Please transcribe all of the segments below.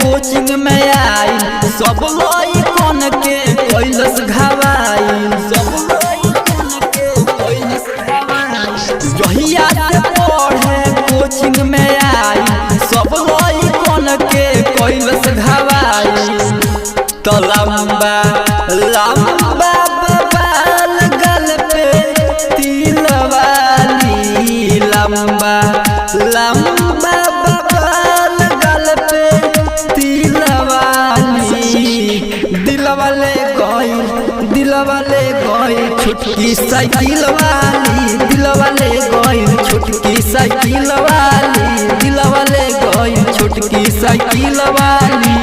Coaching में आई सब लइकन के कैलस घावाई सब लइकन के कैलस घावाई जहिया से पढ़े कोचिंग में आई सब लइकन के कैलस घावाई तो लंबा लंबा बाल गल पे तिल वाली लंबा लंबा बाल गल पे दिलवाले गई छुटकी साइकिल वाली दिलवाले गई छुटकी साइकिल वाली दिलवाले गई छुटकी साइकिल वाली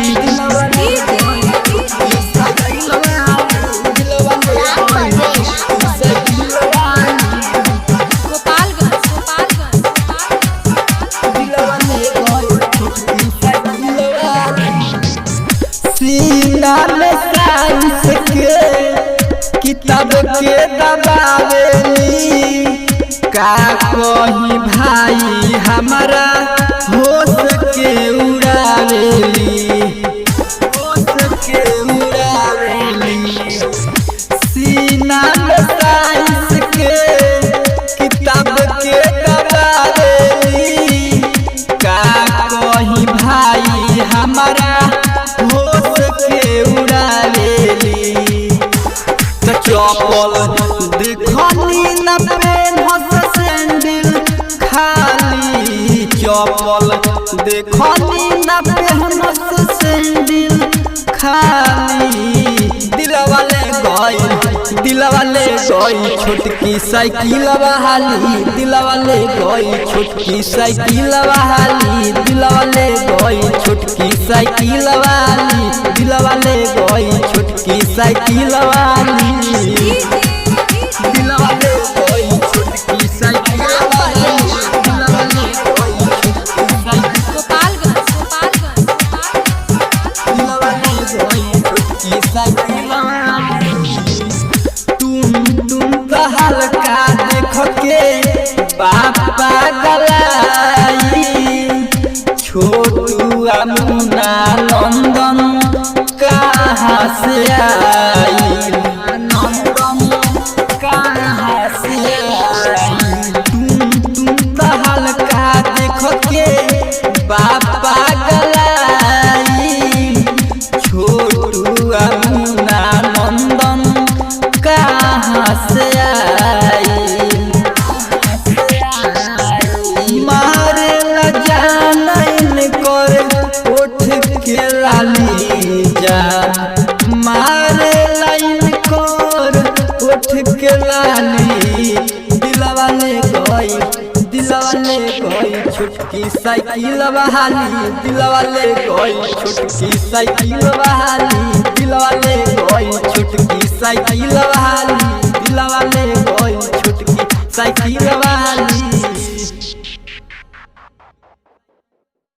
सीना में साइंस के किताब के दबावेली का कहीं भाई हमारा होश के उड़ावेली सीना में साइंस के किताब के दबावेली का कहीं भाई हमारा चप्पल देखनी न पेनहस सैंडल खाली चप्पल देखनी न पेनहस सैंडल खाली दिलवाले गई छोटकी साइकिल वाली दिलवाले गई छोटकी साइकिल वाली दिलवाले गई छोटकी साइकिल वाली दिलवाले गई छोटकी साइकिल वाली दिलवाले गई छोटकी साइकिल वाली दिलवाले गई छोटकी साइकिल हल्का देख के पापा गलाई छोटू मुन्ना नंदन कहाँ से आई नंदन कहाँ से आई तुम हल्का देख के पापा गलाई छोटू मुन्ना नंदन कहाँ से मारे न जान कर उठ के लाली जा मारे लाइन कर उठ के लाली दिलवाले गई छुटकी साइकिल वाली दिलवाले गई छुटकी साइकिल वाली दिलवाले गई छुटकी साइकिल वाली।